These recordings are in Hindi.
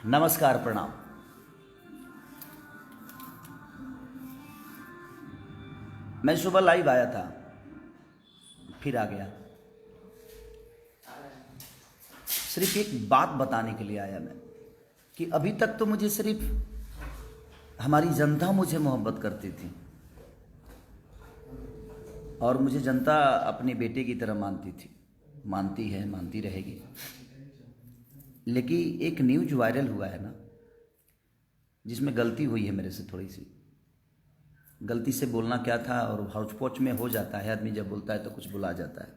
नमस्कार, प्रणाम। मैं सुबह लाइव आया था, फिर आ गया। सिर्फ एक बात बताने के लिए आया मैं कि अभी तक तो मुझे सिर्फ हमारी जनता मुझे मोहब्बत करती थी और मुझे जनता अपने बेटे की तरह मानती थी, मानती है, मानती रहेगी। लेकिन एक न्यूज वायरल हुआ है ना, जिसमें गलती हुई है मेरे से। थोड़ी सी गलती से बोलना क्या था, और हौच पौच में हो जाता है। आदमी जब बोलता है तो कुछ बुला जाता है,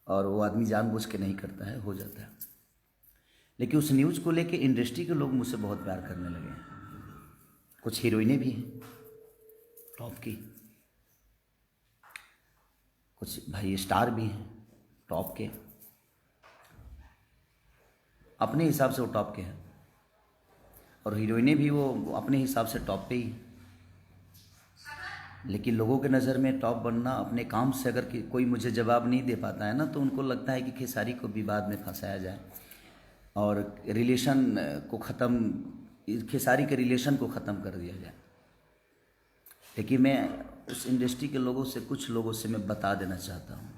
और वो आदमी जानबूझ के नहीं करता है, हो जाता है। लेकिन उस न्यूज़ को लेके इंडस्ट्री के लोग मुझसे बहुत प्यार करने लगे हैं। कुछ हीरोइनें भी हैं टॉप की, कुछ भाई स्टार भी हैं टॉप के, अपने हिसाब से वो टॉप के हैं, और हीरोइनें भी वो अपने हिसाब से टॉप पे ही। लेकिन लोगों के नज़र में टॉप बनना अपने काम से, अगर कोई मुझे जवाब नहीं दे पाता है ना, तो उनको लगता है कि खेसारी को विवाद में फंसाया जाए और रिलेशन को ख़त्म, खेसारी के रिलेशन को ख़त्म कर दिया जाए। लेकिन मैं उस इंडस्ट्री के लोगों से, कुछ लोगों से मैं बता देना चाहता हूँ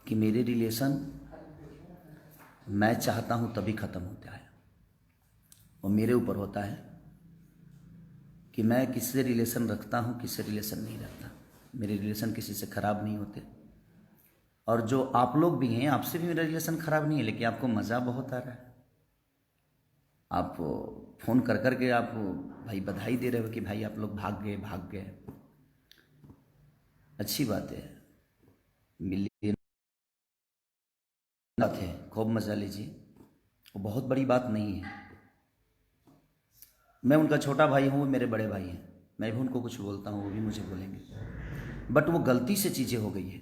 कि मेरे रिलेशन मैं चाहता हूँ तभी ख़त्म होता है, और मेरे ऊपर होता है कि मैं किससे रिलेशन रखता हूँ, किससे रिलेशन नहीं रखता। मेरे रिलेशन किसी से ख़राब नहीं होते, और जो आप लोग भी हैं, आपसे भी मेरा रिलेशन ख़राब नहीं है, लेकिन आपको मज़ा बहुत आ रहा है। आप फ़ोन कर कर के आप भाई बधाई दे रहे हो कि भाई आप लोग भाग गए, भाग गए। अच्छी बात है, मिलिए बात है, खूब मज़ा लीजिए, वो बहुत बड़ी बात नहीं है। मैं उनका छोटा भाई हूँ, वो मेरे बड़े भाई हैं। मैं भी उनको कुछ बोलता हूँ, वो भी मुझे बोलेंगे, बट वो गलती से चीज़ें हो गई है,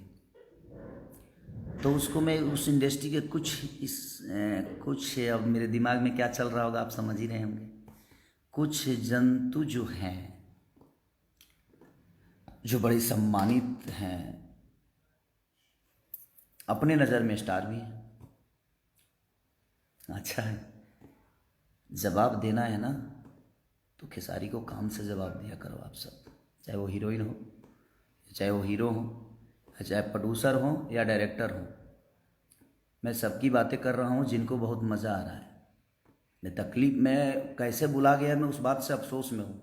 तो उसको मैं उस इंडस्ट्री के कुछ अब मेरे दिमाग में क्या चल रहा होगा आप समझ ही रहे होंगे। कुछ जंतु जो हैं, जो बड़े सम्मानित हैं, अपने नज़र में स्टार भी हैं। अच्छा है, जवाब देना है ना, तो खेसारी को काम से जवाब दिया करो आप सब, चाहे वो हीरोइन हो, चाहे वो हीरो हो, चाहे प्रोड्यूसर हो या डायरेक्टर हो। मैं सबकी बातें कर रहा हूँ जिनको बहुत मज़ा आ रहा है। मैं तकलीफ में कैसे बुला गया, मैं उस बात से अफसोस में हूँ,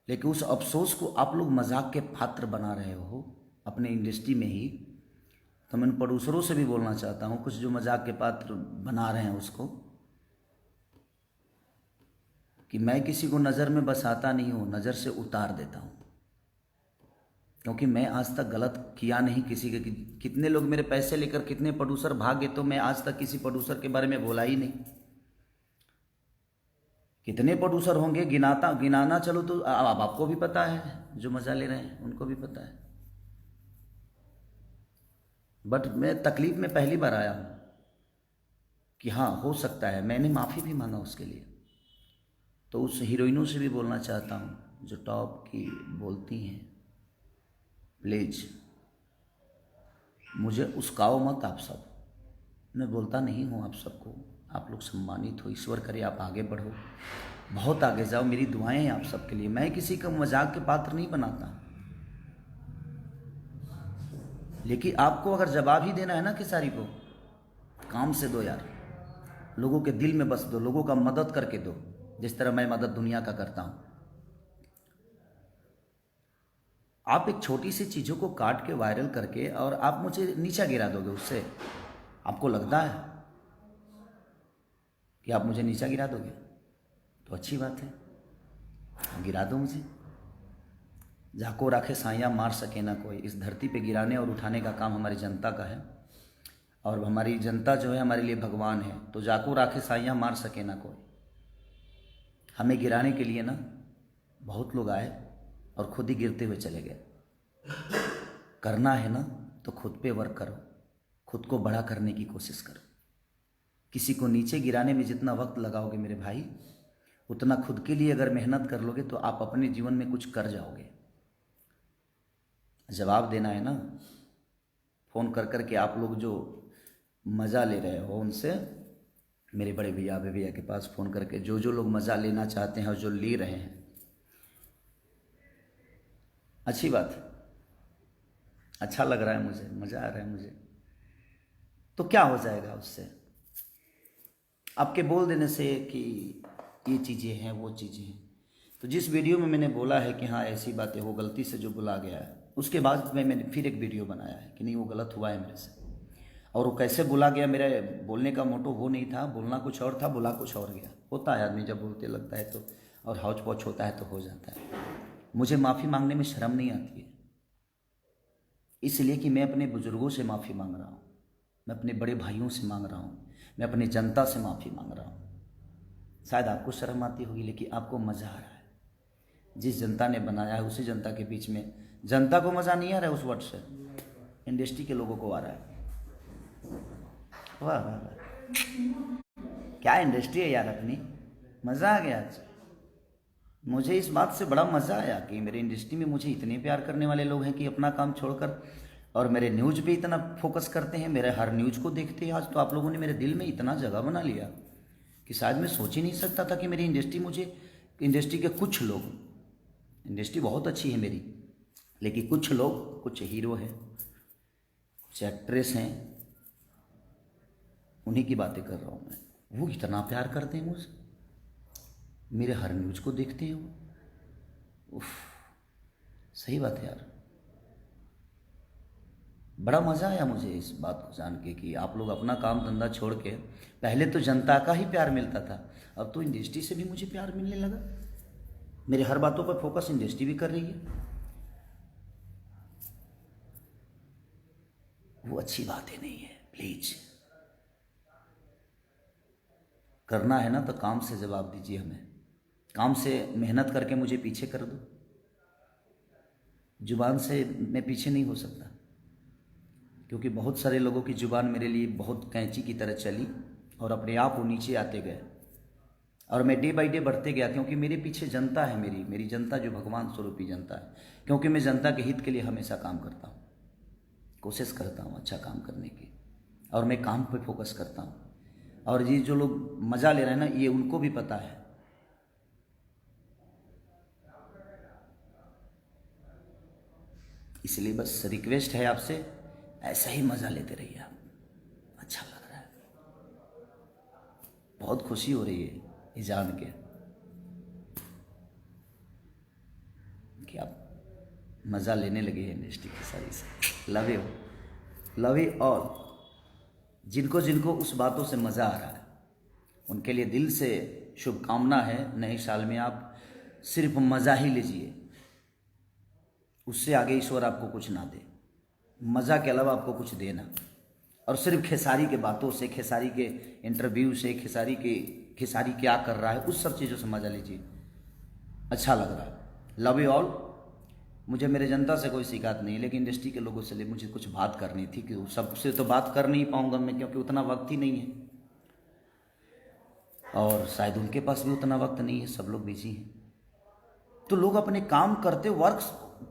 लेकिन उस अफसोस को आप लोग मजाक के पात्र बना रहे हो अपने इंडस्ट्री में ही। तो मैं प्रोड्यूसरों से भी बोलना चाहता हूँ, कुछ जो मजाक के पात्र बना रहे हैं उसको, कि मैं किसी को नज़र में बसाता नहीं हूँ, नज़र से उतार देता हूँ। क्योंकि मैं आज तक गलत किया नहीं किसी के। कितने लोग मेरे पैसे लेकर, कितने प्रोड्यूसर भागे, तो मैं आज तक किसी प्रोड्यूसर के बारे में बोला ही नहीं। कितने प्रोड्यूसर होंगे, गिनाना चलो तो अब आपको भी पता है, जो मज़ा ले रहे हैं उनको भी पता है। बट मैं तकलीफ में पहली बार आया हूँ कि हाँ हो सकता है, मैंने माफ़ी भी मांगा उसके लिए। तो उस हीरोइनों से भी बोलना चाहता हूँ जो टॉप की बोलती हैं, प्लीज़ मुझे उस्काओ मत आप सब। मैं बोलता नहीं हूँ आप सबको, आप लोग सम्मानित हो, ईश्वर करे आप आगे बढ़ो, बहुत आगे जाओ, मेरी दुआएं हैं आप सबके लिए। मैं किसी का मजाक के पात्र नहीं बनाता, लेकिन आपको अगर जवाब ही देना है ना खेसारी को, काम से दो यार, लोगों के दिल में बस दो, लोगों का मदद करके दो, जिस तरह मैं मदद दुनिया का करता हूँ। आप एक छोटी सी चीज़ों को काट के वायरल करके और आप मुझे नीचा गिरा दोगे उससे, आपको लगता है कि आप मुझे नीचा गिरा दोगे, तो अच्छी बात है, गिरा दो मुझे। जाको राखे साइयाँ मार सके ना कोई। इस धरती पे गिराने और उठाने का काम हमारी जनता का है, और हमारी जनता जो है हमारे लिए भगवान है। तो जाको राखे साइयाँ मार सके ना कोई। हमें गिराने के लिए ना बहुत लोग आए और खुद ही गिरते हुए चले गए। करना है ना तो खुद पे वर्क करो, खुद को बड़ा करने की कोशिश करो। किसी को नीचे गिराने में जितना वक्त लगाओगे मेरे भाई, उतना खुद के लिए अगर मेहनत कर लोगे तो आप अपने जीवन में कुछ कर जाओगे। जवाब देना है ना, फ़ोन कर कर के आप लोग जो मज़ा ले रहे हो उनसे मेरे बड़े भैया भैया के पास फ़ोन करके जो जो लोग मज़ा लेना चाहते हैं और जो ले रहे हैं, अच्छी बात है, अच्छा लग रहा है मुझे, मज़ा आ रहा है मुझे। तो क्या हो जाएगा उससे? आपके बोल देने से कि ये चीज़ें हैं वो चीज़ें हैं। तो जिस वीडियो में मैंने बोला है कि हाँ ऐसी बातें, वो गलती से जो बुला गया है, उसके बाद मैंने फिर एक वीडियो बनाया है कि नहीं वो गलत हुआ है मेरे से। और वो कैसे बुला गया, मेरे बोलने का मोटो वो नहीं था, बोलना कुछ और था, बुला कुछ और गया। होता है, आदमी जब बोलते लगता है तो और हौच पौच होता है तो हो जाता है। मुझे माफ़ी मांगने में शर्म नहीं आती है, इसलिए कि मैं अपने बुज़ुर्गों से माफ़ी मांग रहा हूँ, मैं अपने बड़े भाइयों से मांग रहा हूँ, मैं अपनी जनता से माफ़ी मांग रहा हूँ। शायद आपको शर्म आती होगी, लेकिन आपको मज़ा आ रहा है। जिस जनता ने बनाया है उसी जनता के बीच में, जनता को मज़ा नहीं आ रहा है उस वर्ड से, इंडस्ट्री के लोगों को आ रहा है। वाह वाह वाह, क्या इंडस्ट्री है यार अपनी, मज़ा आ गया आज। मुझे इस बात से बड़ा मज़ा आया कि मेरे इंडस्ट्री में मुझे इतने प्यार करने वाले लोग हैं कि अपना काम छोड़कर और मेरे न्यूज़ पे इतना फोकस करते हैं, मेरे हर न्यूज़ को देखते हैं। आज तो आप लोगों ने मेरे दिल में इतना जगह बना लिया कि शायद मैं सोच ही नहीं सकता था कि मेरी इंडस्ट्री, मुझे इंडस्ट्री के कुछ लोग, इंडस्ट्री बहुत अच्छी है मेरी, लेकिन कुछ लोग, कुछ हीरो हैं, कुछ एक्ट्रेस हैं, उन्हीं की बातें कर रहा हूँ मैं। वो इतना प्यार करते हैं मुझसे, मेरे हर न्यूज़ को देखते हैं वो। उफ, सही बात है यार, बड़ा मज़ा आया मुझे इस बात को जान के कि आप लोग अपना काम धंधा छोड़ के, पहले तो जनता का ही प्यार मिलता था, अब तो इंडस्ट्री से भी मुझे प्यार मिलने लगा। मेरे हर बातों पर फोकस इंडस्ट्री भी कर रही है, वो अच्छी बात ही नहीं है। प्लीज करना है ना तो काम से जवाब दीजिए हमें, काम से मेहनत करके मुझे पीछे कर दो। जुबान से मैं पीछे नहीं हो सकता, क्योंकि बहुत सारे लोगों की जुबान मेरे लिए बहुत कैंची की तरह चली और अपने आप वो नीचे आते गए और मैं डे बाई डे बढ़ते गया, क्योंकि मेरे पीछे जनता है, मेरी जनता जो भगवान स्वरूपी जनता है। क्योंकि मैं जनता के हित के लिए हमेशा काम करता हूँ, कोशिश करता हूँ अच्छा काम करने की, और मैं काम पे फोकस करता हूँ। और ये जो लोग मज़ा ले रहे हैं ना, ये उनको भी पता है। इसलिए बस रिक्वेस्ट है आपसे, ऐसा ही मज़ा लेते रहिए आप, अच्छा लग रहा है, बहुत खुशी हो रही है ये जान के कि आप मज़ा लेने लगे हैं इंडस्ट्री की सारी से। Love you, love you all. जिनको जिनको उस बातों से मज़ा आ रहा है उनके लिए दिल से शुभकामना है। नए साल में आप सिर्फ मज़ा ही लीजिए, उससे आगे ईश्वर आपको कुछ ना दे, मज़ा के अलावा आपको कुछ देना। और सिर्फ खेसारी के बातों से, खेसारी के इंटरव्यू से, खेसारी क्या कर रहा है, उस सब चीज़ों से मज़ा लीजिए, अच्छा लग रहा है। Love you all. मुझे मेरे जनता से कोई शिकायत नहीं, लेकिन इंडस्ट्री के लोगों से मुझे कुछ बात करनी थी कि सबसे तो बात कर नहीं पाऊँगा मैं, क्योंकि उतना वक्त ही नहीं है और शायद उनके पास भी उतना वक्त नहीं है, सब लोग बिजी हैं। तो लोग अपने काम करते वर्क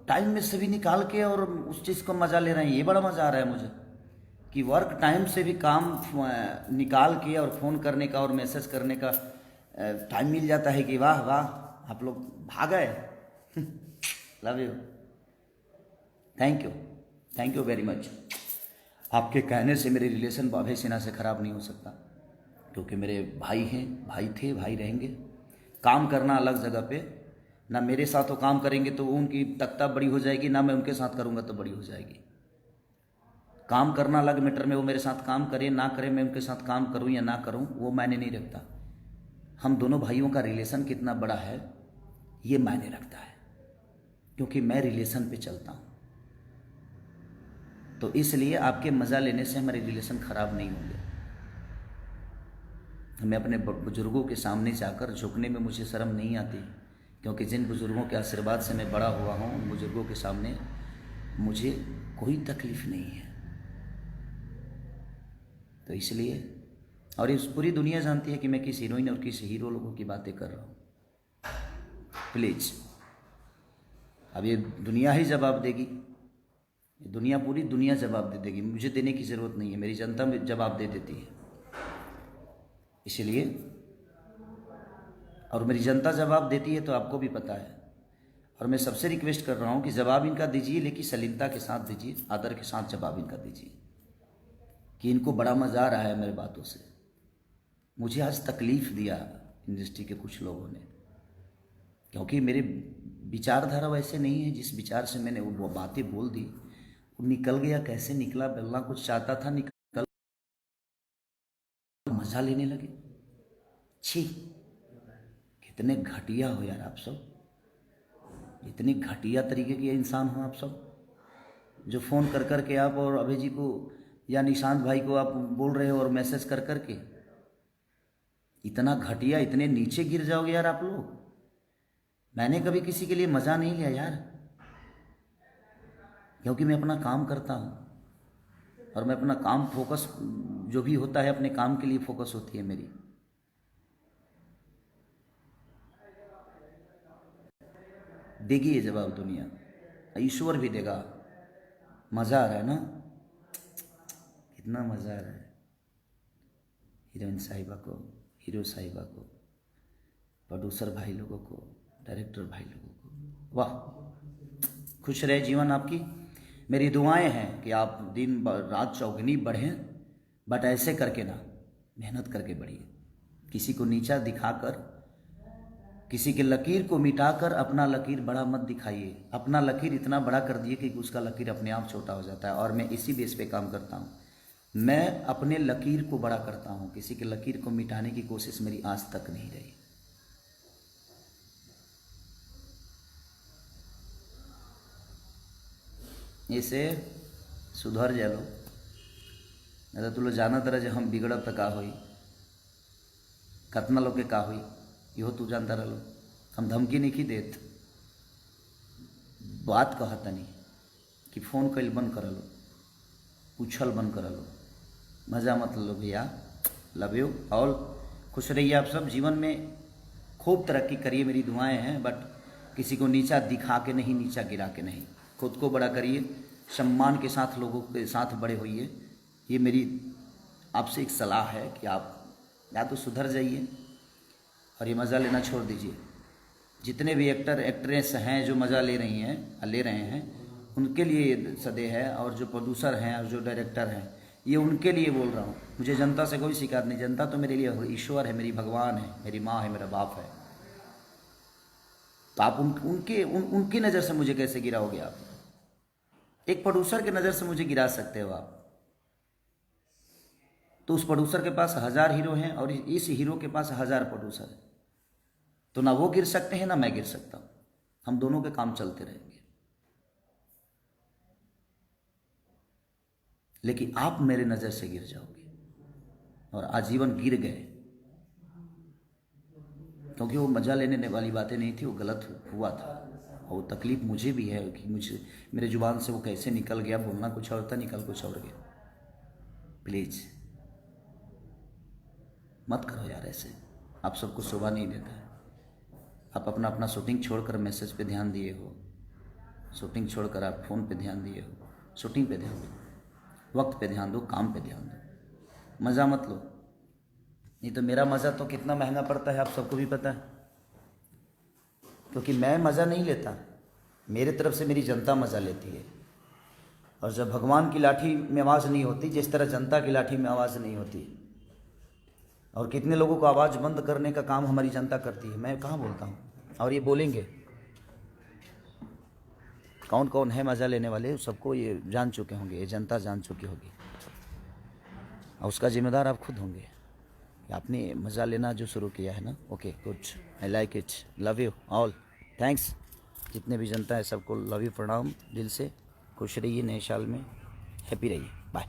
टाइम में से भी निकाल के और उस चीज़ को मज़ा ले रहे हैं। ये बड़ा मज़ा आ रहा है मुझे कि वर्क टाइम से भी काम निकाल के और फ़ोन करने का और मैसेज करने का टाइम मिल जाता है कि वाह वाह आप लोग भाग गए। Love you, thank you very much. आपके कहने से मेरे रिलेशन बाबे सिन्हा से ख़राब नहीं हो सकता, क्योंकि मेरे भाई हैं, भाई थे, भाई रहेंगे। काम करना अलग जगह पे, ना मेरे साथ वो काम करेंगे तो उनकी तख्ता बड़ी हो जाएगी, ना मैं उनके साथ करूँगा तो बड़ी हो जाएगी। काम करना अलग मैटर में, वो मेरे साथ काम करें ना करें, मैं उनके साथ काम करूँ या ना करूँ वो मायने नहीं रखता। हम दोनों भाइयों का रिलेशन कितना बड़ा है ये मायने रखता है, क्योंकि मैं रिलेशन पे चलता हूँ। तो इसलिए आपके मज़ा लेने से हमारे रिलेशन ख़राब नहीं होंगे। मैं अपने बुज़ुर्गों के सामने जाकर झुकने में मुझे शर्म नहीं आती, क्योंकि जिन बुज़ुर्गों के आशीर्वाद से मैं बड़ा हुआ हूँ, उन बुज़ुर्गों के सामने मुझे कोई तकलीफ़ नहीं है। तो इसलिए, और इस पूरी दुनिया जानती है कि मैं किस हीरोइन और किस हीरो लोगों की बातें कर रहा हूँ। प्लीज़, अब ये दुनिया ही जवाब देगी दुनिया, पूरी दुनिया जवाब दे देगी, मुझे देने की ज़रूरत नहीं है, मेरी जनता में जवाब दे देती है। इसलिए, और मेरी जनता जवाब देती है तो आपको भी पता है। और मैं सबसे रिक्वेस्ट कर रहा हूँ कि जवाब इनका दीजिए, लेकिन सलीमता के साथ दीजिए, आदर के साथ जवाब इनका दीजिए, कि इनको बड़ा मज़ा आ रहा है मेरे बातों से। मुझे आज तकलीफ़ दिया इंडस्ट्री के कुछ लोगों ने, क्योंकि मेरे विचारधारा वैसे नहीं है। जिस विचार से मैंने वो बातें बोल दी, वो निकल गया, कैसे निकला, बल्ला कुछ चाहता था, निकल, मज़ा लेने लगे। छी, कितने घटिया हो यार आप सब, इतनी घटिया तरीके के इंसान हो आप सब, जो फ़ोन कर कर के आप और अभय जी को या निशांत भाई को आप बोल रहे हो और मैसेज कर कर के। इतना घटिया, इतने नीचे गिर जाओगे यार आप लोग। मैंने कभी किसी के लिए मज़ा नहीं लिया यार, क्योंकि मैं अपना काम करता हूँ और मैं अपना काम फोकस, जो भी होता है अपने काम के लिए फोकस होती है मेरी। देगी ये जवाब दुनिया, ईश्वर भी देगा। मज़ा आ रहा है ना, कितना मज़ा आ रहा है। हीरोइन साहिबा को, हीरो साहिबा को, प्रोड्यूसर भाई लोगों को, डायरेक्टर भाई लोगों को, वाह, खुश रहे जीवन आपकी। मेरी दुआएं हैं कि आप दिन रात चौगुनी बढ़ें, बट ऐसे करके ना, मेहनत करके बढ़िए। किसी को नीचा दिखाकर, किसी के लकीर को मिटाकर अपना लकीर बड़ा मत दिखाइए। अपना लकीर इतना बड़ा कर दिए कि उसका लकीर अपने आप छोटा हो जाता है। और मैं इसी बेस पे काम करता हूँ, मैं अपने लकीर को बड़ा करता हूँ, किसी के लकीर को मिटाने की कोशिश मेरी आज तक नहीं रही। ऐसे सुधर जा लो, नहीं तो तू लोग जाना तरह जो हम बिगड़ब तो का होई, कतना लोग के का हुई इहो तू जानता रहो। हम धमकी नहीं की देत, बात कहता नहीं कि फ़ोन कल बंद कर लो, पूछल बंद कर लो, मज़ा मत लो भैया। लव यू ऑल, खुश रहिए आप सब, जीवन में खूब तरक्की करिए, मेरी दुआएं हैं। बट किसी को नीचा दिखा के नहीं, नीचा गिरा के नहीं, खुद को बड़ा करिए, सम्मान के साथ लोगों के साथ बड़े होइए। ये मेरी आपसे एक सलाह है कि आप या तो सुधर जाइए और ये मज़ा लेना छोड़ दीजिए। जितने भी एक्टर एक्ट्रेस हैं जो मज़ा ले रही हैं, ले रहे हैं, उनके लिए ये सदे है। और जो प्रोड्यूसर हैं और जो डायरेक्टर हैं, ये उनके लिए बोल रहा हूँ। मुझे जनता से कोई शिकायत नहीं, जनता तो मेरे लिए ईश्वर है, मेरी भगवान है, मेरी माँ है, मेरा बाप है। तो आप उनकी नज़र से मुझे कैसे गिराओगे आप? एक प्रोड्यूसर की नज़र से मुझे गिरा सकते हो आप? तो उस प्रोड्यूसर के पास 1000 हीरो हैं और इस हीरो के पास 1000 प्रोड्यूसर है, तो ना वो गिर सकते हैं ना मैं गिर सकता हूँ। हम दोनों के काम चलते रहेंगे। लेकिन आप मेरे नज़र से गिर जाओगे और आजीवन गिर गए, क्योंकि वो मज़ा लेने वाली बातें नहीं थी, वो गलत हुआ था। और वो तकलीफ़ मुझे भी है कि मुझे, मेरे ज़ुबान से वो कैसे निकल गया, बोलना कुछ और था, निकल कुछ और गया। प्लीज़ मत करो यार ऐसे, आप सबको शोभा नहीं देता है। आप अपना अपना शूटिंग छोड़कर मैसेज पे ध्यान दिए हो, शूटिंग छोड़कर आप फ़ोन पे ध्यान दिए हो। शूटिंग पे ध्यान दो, वक्त पे ध्यान दो, काम पे ध्यान दो, मज़ा मत लो। नहीं तो मेरा मज़ा तो कितना महंगा पड़ता है आप सबको भी पता है, क्योंकि मैं मज़ा नहीं लेता, मेरे तरफ से मेरी जनता मज़ा लेती है। और जब भगवान की लाठी में आवाज़ नहीं होती, जिस तरह जनता की लाठी में आवाज़ नहीं होती, और कितने लोगों को आवाज़ बंद करने का काम हमारी जनता करती है, मैं कहाँ बोलता हूँ। और ये बोलेंगे कौन कौन है मज़ा लेने वाले, सबको ये जान चुके होंगे, ये जनता जान चुकी होगी, और उसका जिम्मेदार आप खुद होंगे कि आपने मज़ा लेना जो शुरू किया है ना। Okay good, I like it, love you all, thanks. जितने भी जनता है सबको लव यू, प्रणाम दिल से। खुश रहिए, नए साल में हैप्पी रहिए, बाय।